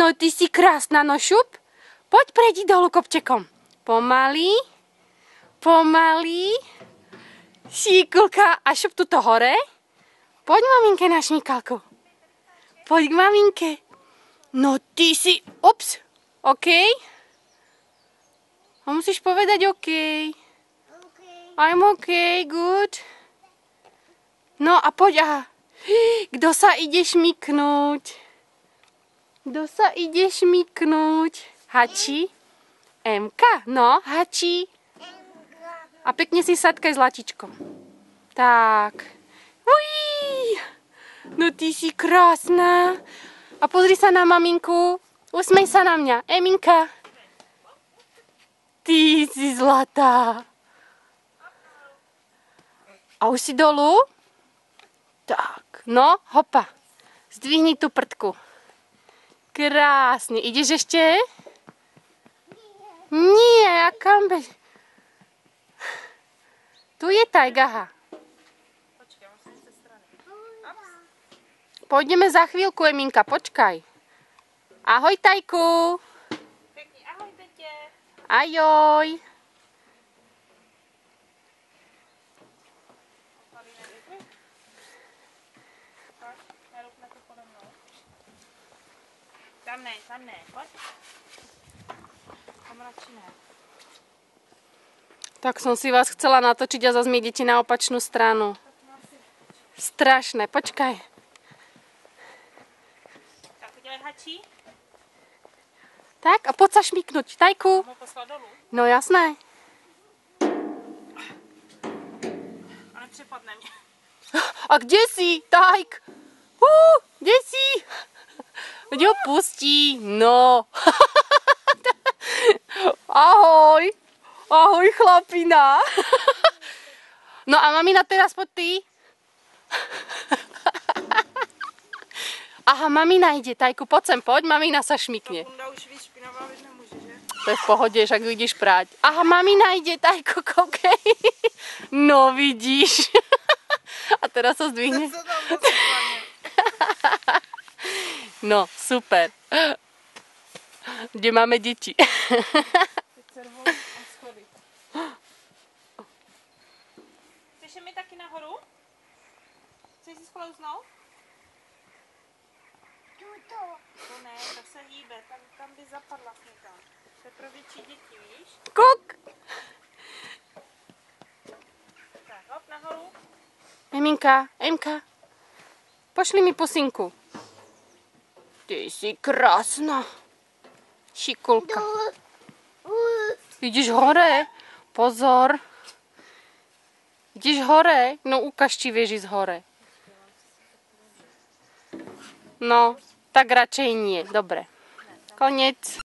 No ty si krásna, no šup. Poď, prejdi dolu kopčekom. Pomaly. Pomaly. Šikulka. A šup tuto hore. Poď maminke na šmíkalku. Poď k maminke. No ty si... Ups. OK. A musíš povedať OK. I'm OK, good. No a poď, aha. Kto sa ide šmyknúť? Kto sa ide šmyknúť? Hači? Emka? No, hači. A pekne si sadkaj zlatičko. Tak. Ují. No ty si krásna. A pozri sa na maminku. Usmej sa na mňa. Eminka. Ty si zlatá. A už si dolu? Tak. No, hopa. Zdvihni tú prdku. Krásne. Ideš ešte? Nie, a kam bež? Tu je tajgaha. Pôjdeme za chvíľku, Eminka, počkaj. Ahoj, Tajku. Pekný ahoj, dete. Ajoj. Tam ne, pojď. Tam radši ne. Tak som si vás chcela natočiť a zase mi idete na opačnú stranu. Strašné, počkaj. Tak, udělej hačí. Tak a poď sa šmyknúť, Tajku. Mám ho poslat dolů. No jasné. A nepřepadne mě. A kde si, Tajk? Kde si? Veď ho pustí, no. Ahoj. Ahoj, chlapina. No a mamina teraz poď ty. Aha, mamina ide, Tajku, poď sem, poď, mamina sa šmykne. Bunda už víc špinavá být nemůže, že? To je v pohode, však ideš prať. Aha, mamina ide, Tajku, koukej. No, vidíš. A teraz sa zdvihne. No, super. Kde máme deti? Teď se rvou a schody. Chceš mi taky nahoru? Chceš si sklouznout? To ne, to se hýbe, tam by zapadla někam. To je pro větší děti, víš? Kuk. Tak, hop, nahoru. Eminka, Emka, pošli mi pusinku. Ty si krásna. Šikulka. Ideš hore? Pozor. Ideš hore? No ukáž, či vieš ísť hore. No, tak radšej nie. Dobre. Koniec.